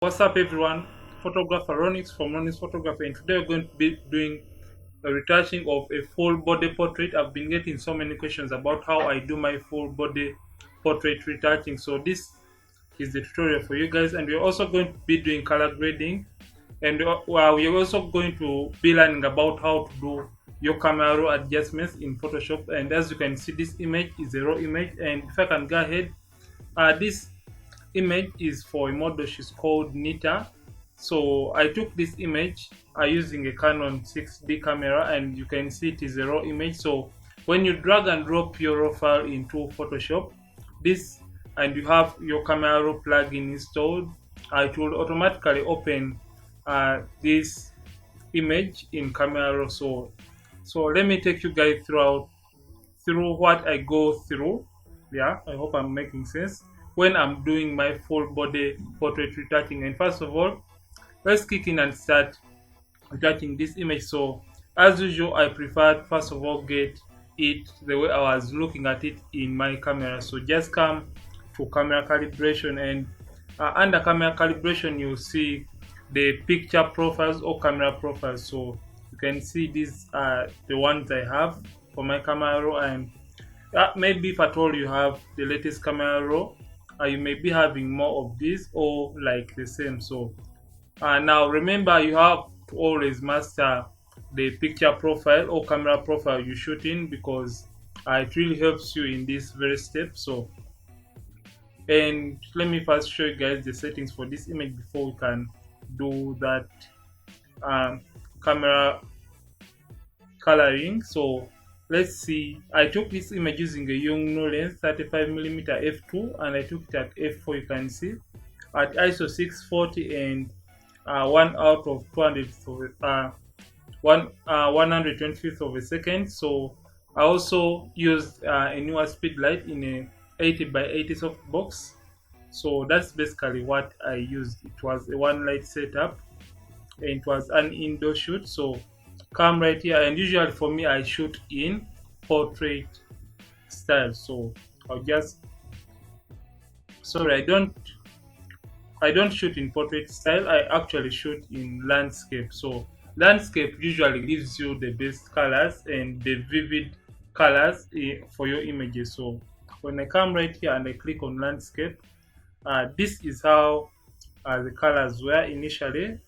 What's up, everyone? Photographer Ronix from Ronix Photography, and today we're going to be doing a retouching of a full body portrait. I've been getting so many questions about how I do my full body portrait retouching, so this is the tutorial for you guys. And we're also going to be doing color grading, and we're also going to be learning about how to do your camera raw adjustments in Photoshop. And as you can see, this image is a raw image, and if I can go ahead, this image is for a model. She's called Nita. So I took this image using a Canon 6D camera, and you can see it is a raw image. So when you drag and drop your raw file into Photoshop, this and you have your camera raw plugin installed, it will automatically open this image in camera raw. So let me take you guys through what I go through. Yeah, I hope I'm making sense when I'm doing my full body portrait retouching. And first of all, let's kick in and start retouching this image. So as usual, I prefer first of all get it the way I was looking at it in my camera. So just come to camera calibration, and under camera calibration you'll see the picture profiles or camera profiles. So you can see these are the ones I have for my camera raw. And maybe if at all you have the latest camera raw, you may be having more of these or like the same. So now remember, you have to always master the picture profile or camera profile you shoot in, because it really helps you in this very step. So, and let me first show you guys the settings for this image before we can do that camera coloring. So let's see, I took this image using a Yongnuo lens 35mm f2, and I took it at f4. You can see at ISO 640 and 1 out of 200 of one 125th of a second. So I also used a newer speed light in a 80 by 80 softbox. So that's basically what I used. It was a one light setup, and it was an indoor shoot. So come right here, and usually for me I shoot in portrait style. So I'll just, sorry, I don't shoot in portrait style. I actually shoot in landscape. So landscape usually gives you the best colors and the vivid colors for your images. So when I come right here and I click on landscape, this is how the colors were initially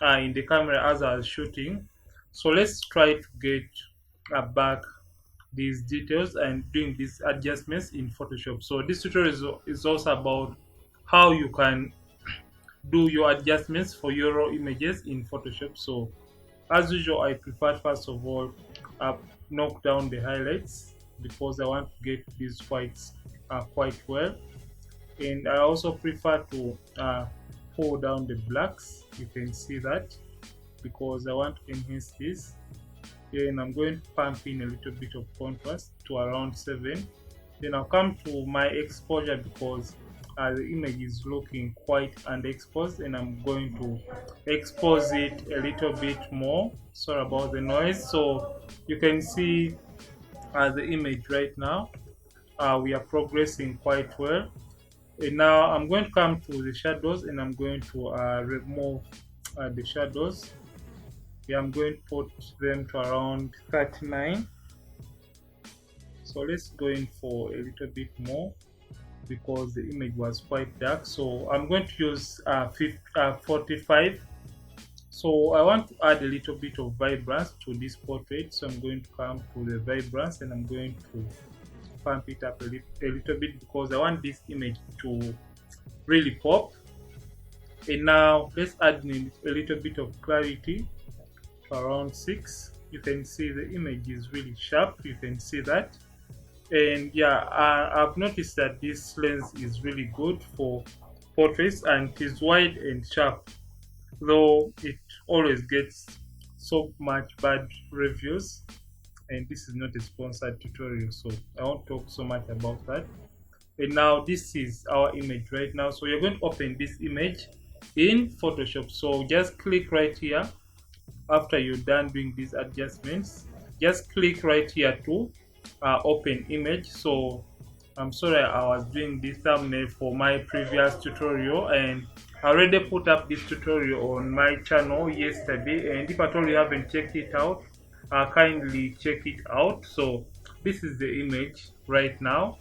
in the camera as I was shooting. So let's try to get back these details and doing these adjustments in Photoshop. So this tutorial is also about how you can do your adjustments for your raw images in Photoshop. So as usual, I prefer first of all knock down the highlights, because I want to get these whites quite well. And I also prefer to pull down the blacks. You can see that, because I want to enhance this. Then I'm going to pump in a little bit of contrast to around 7. Then I'll come to my exposure, because the image is looking quite underexposed, and I'm going to expose it a little bit more. Sorry about the noise. So you can see the image right now. We are progressing quite well. And now I'm going to come to the shadows, and I'm going to remove the shadows. Yeah, I'm going to put them to around 39. So let's go in for a little bit more, because the image was quite dark. So I'm going to use 45. So I want to add a little bit of vibrance to this portrait. So I'm going to come to the vibrance, and I'm going to pump it up a little bit, because I want this image to really pop. And now let's add in a little bit of clarity to around 6. You can see the image is really sharp. You can see that. And yeah, I've noticed that this lens is really good for portraits, and it is wide and sharp, though it always gets so much bad reviews. And this is not a sponsored tutorial, so I won't talk so much about that. And now this is our image right now. So you're going to open this image in Photoshop. So just click right here after you're done doing these adjustments. Just click right here to open image. So I'm sorry, I was doing this thumbnail for my previous tutorial, and I already put up this tutorial on my channel yesterday, and if at all you haven't checked it out, kindly check it out. So this is the image right now.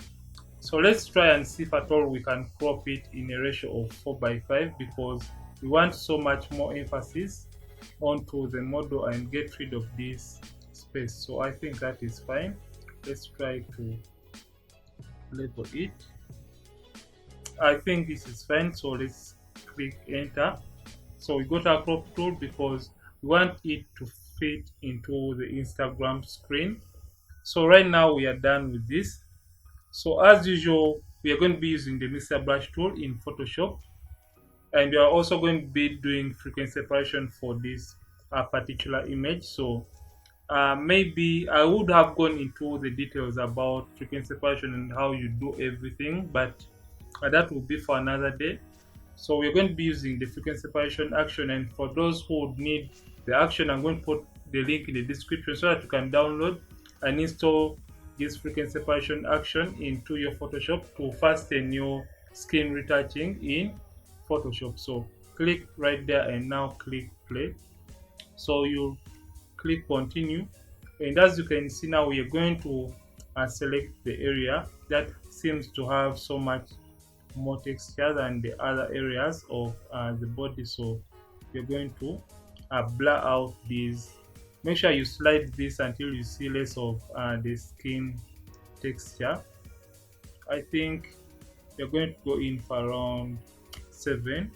So let's try and see if at all we can crop it in a ratio of 4 by 5, because we want so much more emphasis onto the model and get rid of this space. So I think that is fine. Let's try to label it. I think this is fine, so let's click enter. So we got our crop tool because we want it to fit into the Instagram screen. So right now we are done with this. So as usual, we are going to be using the mixer brush tool in Photoshop, and we are also going to be doing frequency separation for this particular image. So maybe I would have gone into the details about frequency separation and how you do everything, but that will be for another day. So we're going to be using the frequency separation action, and for those who would need the action, I'm going to put the link in the description so that you can download and install this frequency separation action into your Photoshop to fasten your skin retouching in Photoshop. So click right there and now click play. So you click continue, and as you can see now, we are going to select the area that seems to have so much more texture than the other areas of the body. So we're going to blur out these. Make sure you slide this until you see less of the skin texture. I think we're going to go in for around 7.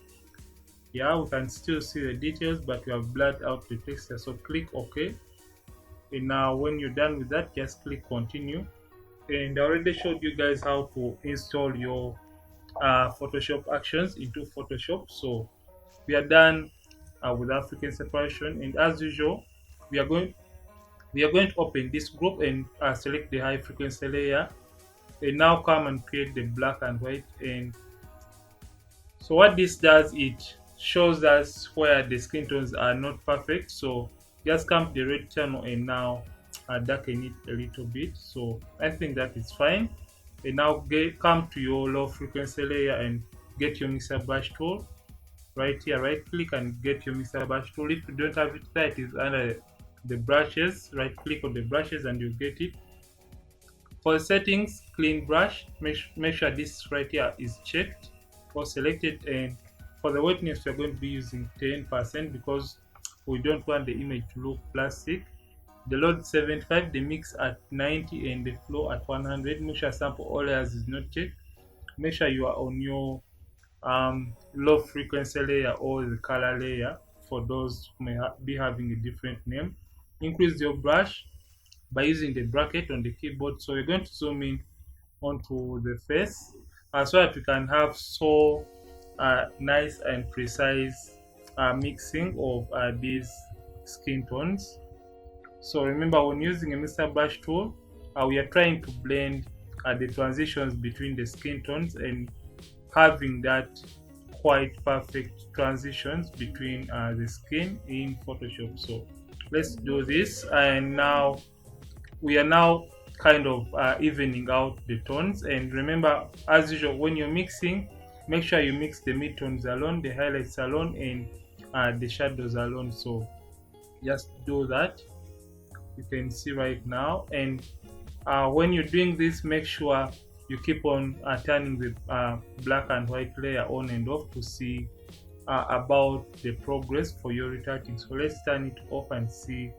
Yeah, we can still see the details, but we have blurred out the texture. So click OK, and now when you're done with that, just click continue. And I already showed you guys how to install your Photoshop actions into Photoshop. So we are done with our frequency separation, and as usual, we are going to open this group and select the high frequency layer, and now come and create the black and white. And so what this does, it shows us where the skin tones are not perfect. So just come to the red channel and now darken it a little bit. So I think that is fine. And now come to your low frequency layer and get your mixer brush tool right here. Right click and get your mixer brush tool. If you don't have it there, it is under the brushes. Right click on the brushes and you get it. For the settings, clean brush, make sure this right here is checked or selected. And for the wetness, we're going to be using 10% because we don't want the image to look plastic. The load 75, the mix at 90, and the flow at 100. Make sure sample all layers is not checked. Make sure you are on your low frequency layer or the color layer for those who may be having a different name. Increase your brush by using the bracket on the keyboard. So we're going to zoom in onto the face so that we can have so nice and precise mixing of these skin tones. So remember, when using a mixer brush tool, we are trying to blend the transitions between the skin tones and having that quite perfect transitions between the skin in Photoshop. So let's do this, and now we are now kind of evening out the tones. And remember, as usual, when you're mixing, make sure you mix the midtones alone, the highlights alone, and the shadows alone. So just do that. You can see right now, and when you're doing this, make sure you keep on turning the black and white layer on and off to see about the progress for your retouching. So let's turn it off and see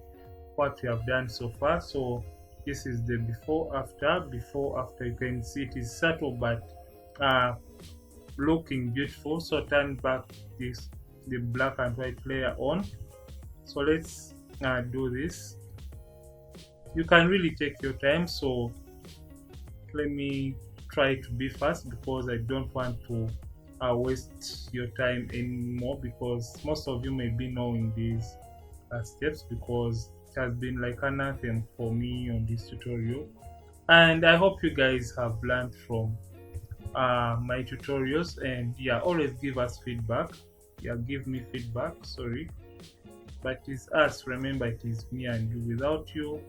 what we have done so far. So this is the before after. You can see it is subtle but looking beautiful. So turn back the black and white layer on. So let's do this. You can really take your time, so let me try to be fast because I don't want to waste your time anymore, because most of you may be knowing these steps because it has been like an anthem for me on this tutorial. And I hope you guys have learned from my tutorials. And yeah, always give us feedback. Yeah, give me feedback, sorry, but it's us. Remember, it is me and you. Without you,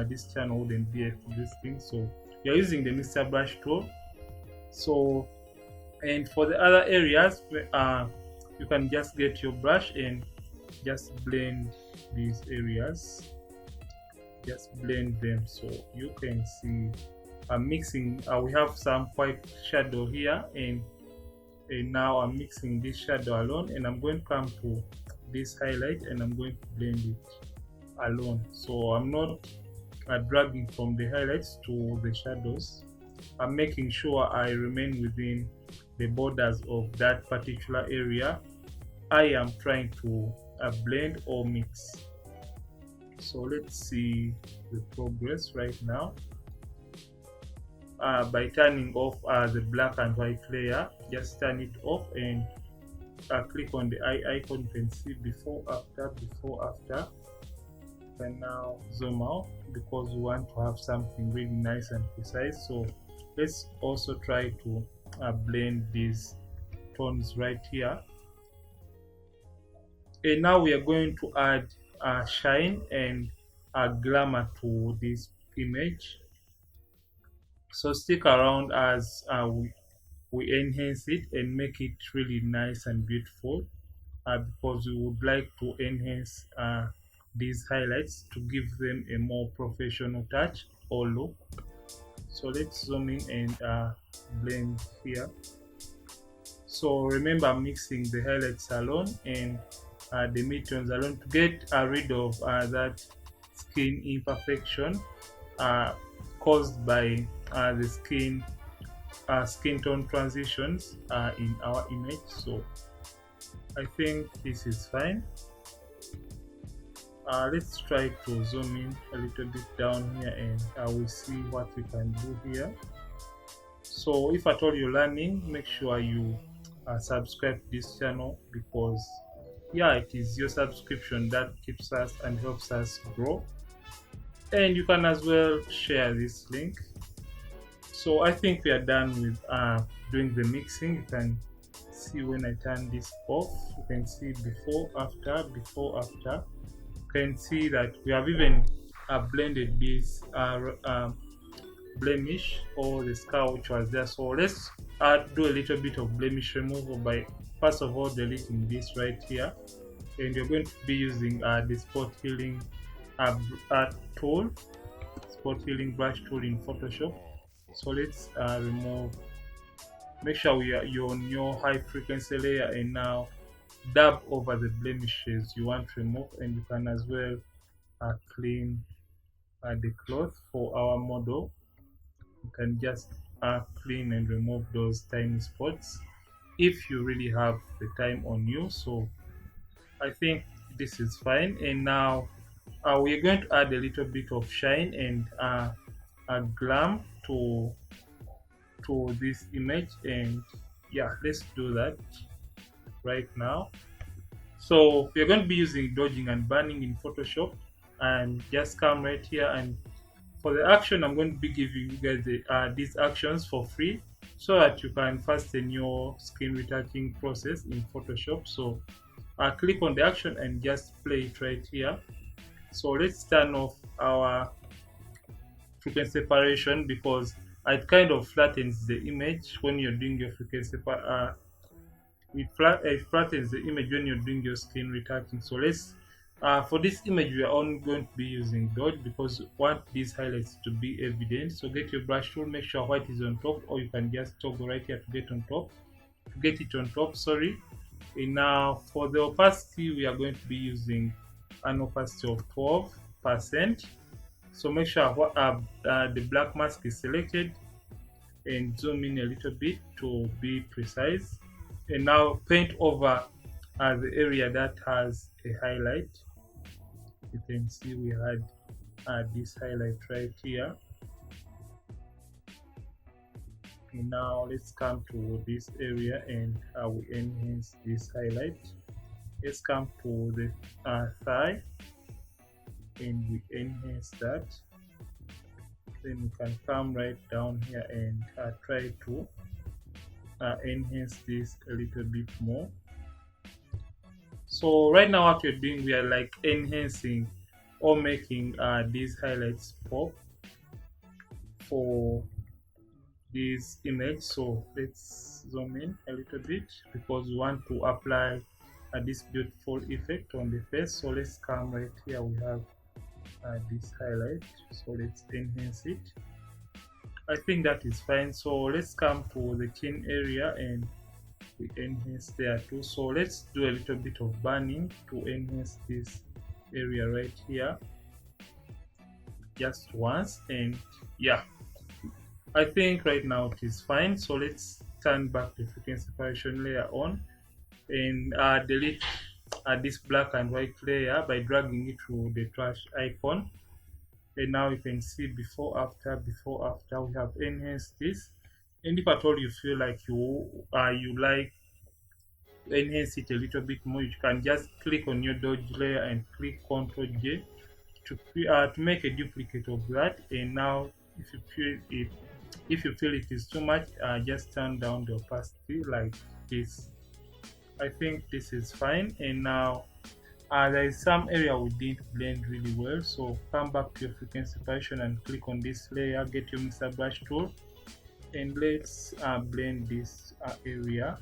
this channel wouldn't be existing. So you're using the mixer brush tool. So, and for the other areas, you can just get your brush and just blend these areas, just blend them. So you can see I'm mixing, we have some white shadow here, and now I'm mixing this shadow alone, and I'm going to come to this highlight and I'm going to blend it alone. So I'm not dragging from the highlights to the shadows. I'm making sure I remain within the borders of that particular area I am trying to blend or mix. So let's see the progress right now. By turning off the black and white layer, just turn it off and click on the eye icon. You can see before, after, before, after. And now zoom out because we want to have something really nice and precise. So let's also try to blend these tones right here. And now we are going to add shine and glamour to this image. So stick around as we enhance it and make it really nice and beautiful, because we would like to enhance these highlights to give them a more professional touch or look. So let's zoom in and blend here. So remember, mixing the highlights alone and the midtones alone to get rid of that skin imperfection caused by the skin tone transitions in our image. So I think this is fine. Let's try to zoom in a little bit down here and we'll see what we can do here. So if at all you're learning, make sure you subscribe to this channel, because yeah, it is your subscription that keeps us and helps us grow. And you can as well share this link. So I think we are done with doing the mixing. You can see when I turn this off, you can see before, after, before, after. You can see that we have even blended this blemish or the scar which was there. So let's do a little bit of blemish removal by first of all deleting this right here, and you're going to be using the spot healing tool, spot healing brush tool in Photoshop. So let's remove, make sure you're on your high frequency layer, and now dab over the blemishes you want to remove, and you can as well clean the cloth for our model. You can just clean and remove those tiny spots if you really have the time on you. So I think this is fine, and now we're going to add a little bit of shine and a glam to this image, and yeah, let's do that right now. So we're going to be using dodging and burning in Photoshop, and just come right here, and for the action I'm going to be giving you guys these actions for free so that you can fasten your skin retouching process in Photoshop. So click on the action and just play it right here. So let's turn off our frequency separation, because it kind of flattens the image when you're doing your frequency it flattens the image when you're doing your skin retouching. So let's for this image we are only going to be using dodge because we want these highlights to be evident. So get your brush tool, make sure white is on top, or you can just toggle right here to get on top, to get it on top, sorry. And now for the opacity we are going to be using an opacity of 12%. So make sure the black mask is selected, and zoom in a little bit to be precise. And now paint over the area that has a highlight. You can see we had this highlight right here. And now let's come to this area and we enhance this highlight. Let's come to the thigh and we enhance that. Then we can come right down here and try to enhance this a little bit more. So right now what we're doing, we are like enhancing or making these highlights pop for this image. So let's zoom in a little bit because we want to apply this beautiful effect on the face. So let's come right here. We have this highlight, so let's enhance it. I think that is fine. So let's come to the chin area and we enhance there too. So let's do a little bit of burning to enhance this area right here just once. And yeah, I think right now it is fine. So let's turn back the frequency separation layer on and delete this black and white layer by dragging it to the trash icon. And now you can see before after we have enhanced this. And if at all you feel like you like enhance it a little bit more, you can just click on your dodge layer and click Ctrl J to make a duplicate of that. And now if you feel it is too much, just turn down the opacity like this. I think this is fine. And now there is some area we didn't blend really well, so come back to your frequency separation and click on this layer, get your mixer brush tool, and let's blend this area.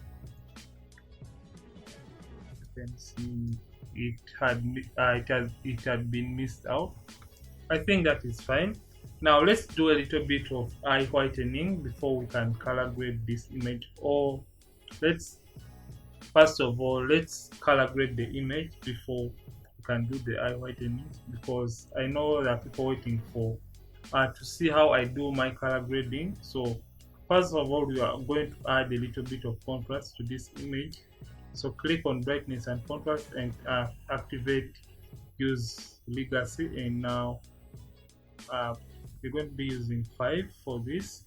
You can see it had been missed out. I think that is fine. Now let's do a little bit of eye whitening before we can color grade this image. Or let's first of all, let's color grade the image before we can do the eye whitening, because I know there are people waiting for to see how I do my color grading. So first of all, we are going to add a little bit of contrast to this image. So click on brightness and contrast and activate use legacy. And now we're going to be using 5 for this.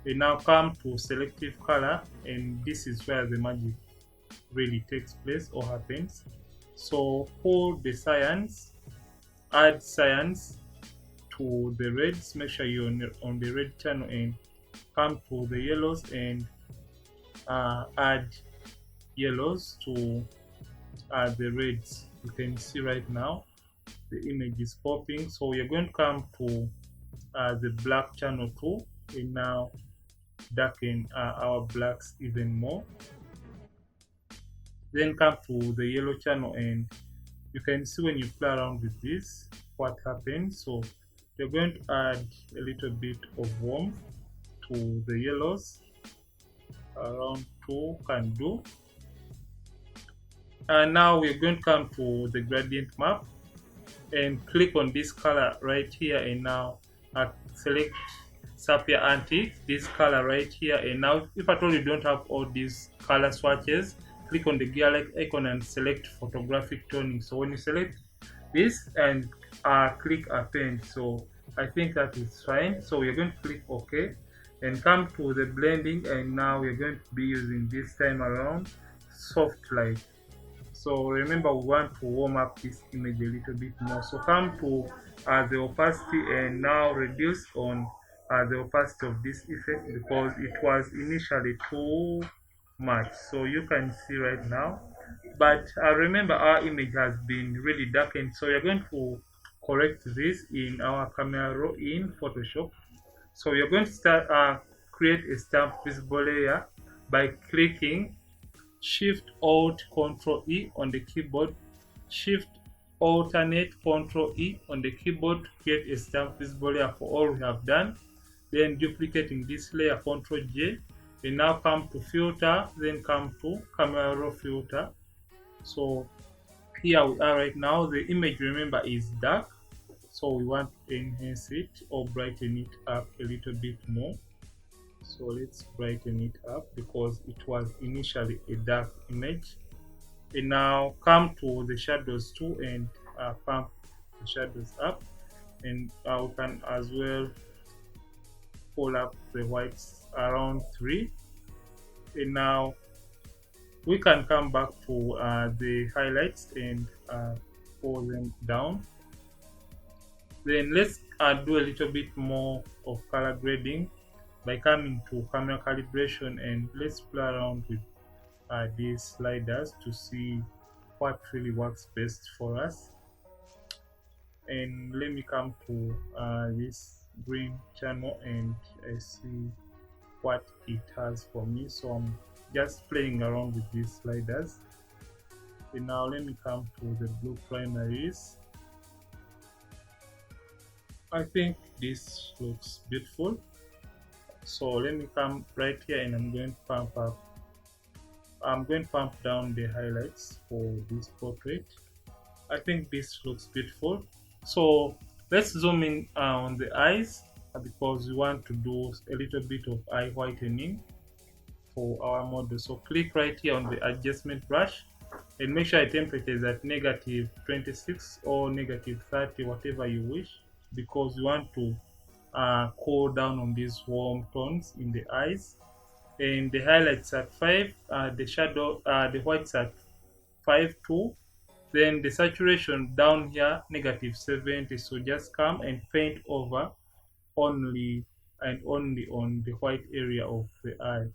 And now come to selective color, and this is where the magic really takes place or happens. So hold the cyan, add cyan to the reds, make sure you're on the red channel, and come to the yellows and add yellows to the reds. You can see right now the image is popping. So we're going to come to the black channel too, and now darken our blacks even more. Then come to the yellow channel, and you can see when you play around with this what happens. So you're going to add a little bit of warmth to the yellows, around 2 can do. And now we're going to come to the gradient map and click on this color right here, and now select Sapphire Antique, this color right here. And now if at all you don't have all these color swatches, click on the gear icon and select photographic toning. So when you select this and click append, so I think that is fine. So we're going to click OK and come to the blending, and now we're going to be using this time around soft light. So remember, we want to warm up this image a little bit more. So come to the opacity and now reduce on the opacity of this effect, because it was initially too much. So you can see right now, but remember our image has been really darkened. So you're going to correct this in our camera raw in Photoshop. So you're going to start create a stamp visible layer by clicking Shift Alt Ctrl E on the keyboard, Shift Alternate Ctrl E on the keyboard to create a stamp visible layer for all we have done. Then duplicating this layer, Ctrl J, and now come to filter, then come to camera raw filter. So here we are right now. The image, remember, is dark, so we want to enhance it or brighten it up a little bit more. So let's brighten it up because it was initially a dark image. And now come to the shadows too and pump the shadows up, and we can as well pull up the whites around 3. And now we can come back to the highlights and pull them down. Then let's do a little bit more of color grading by coming to camera calibration, and let's play around with these sliders to see what really works best for us. And let me come to this green channel, and I see what it has for me. So I'm just playing around with these sliders. Okay, now let me come to the blue primaries. I think this looks beautiful. So let me come right here and I'm going to pump down the highlights for this portrait. I think this looks beautiful. So let's zoom in on the eyes because we want to do a little bit of eye whitening for our model. So click right here on the adjustment brush and make sure the temperature is at negative 26 or negative 30, whatever you wish, because we want to cool down on these warm tones in the eyes. And the highlights at 5, the shadow, the whites at 5 2. Then the saturation down here negative 70. So just come and paint over only and only on the white area of the eye,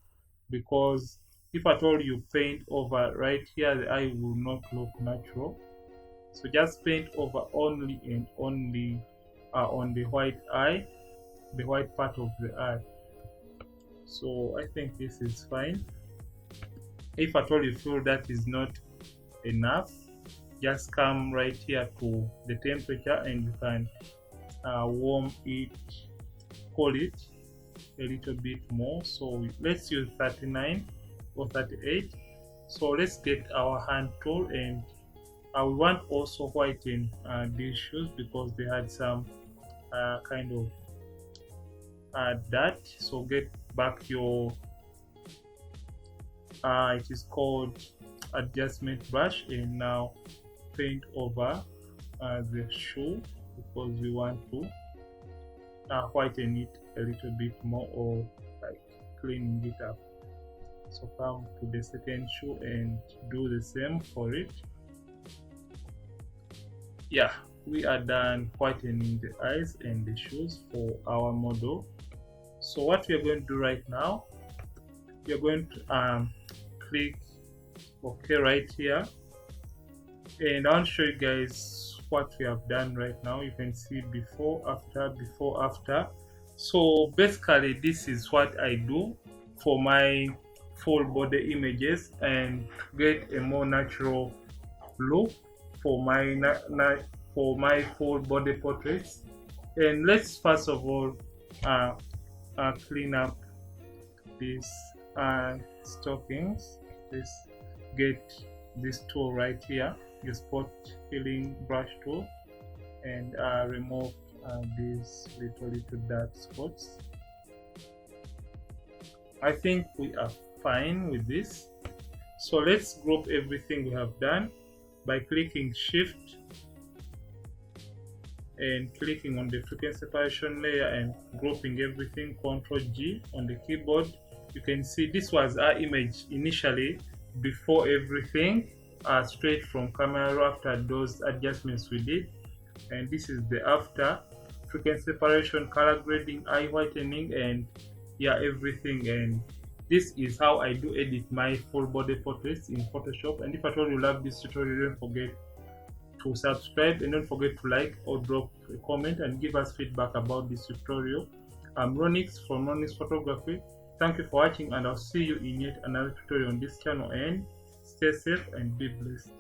because if at all you paint over right here, the eye will not look natural. So just paint over only and only on the white eye, the white part of the eye. So I think this is fine. If at all you feel that is not enough, just come right here to the temperature and you can warm it, cool it a little bit more. So let's use 39 or 38. So let's get our hand tool, and we want also whiten these shoes because they had some kind of dirt. So get back your it is called adjustment brush, and now paint over the shoe because we want to whiten it a little bit more, or like cleaning it up. So come to the second shoe and do the same for it. Yeah, we are done whitening the eyes and the shoes for our model. So what we are going to do right now, we are going to click OK right here, and I'll show you guys what we have done right now. You can see before, after. So basically this is what I do for my full body images and get a more natural look for my full body portraits. And let's first of all clean up these stockings. Let's get this tool right here, the spot filling brush tool, and remove these little dark spots. I think we are fine with this. So let's group everything we have done by clicking Shift and clicking on the frequency separation layer and grouping everything, Ctrl G on the keyboard. You can see this was our image initially before everything, straight from camera raw after those adjustments we did, and this is the after: frequency separation, color grading, eye whitening, and yeah, everything. And this is how I do edit my full body portraits in Photoshop. And if at all you love this tutorial, don't forget to subscribe and don't forget to like or drop a comment and give us feedback about this tutorial. I'm Ronix from Ronix Photography. Thank you for watching, and I'll see you in yet another tutorial on this channel, and stay safe and be blessed.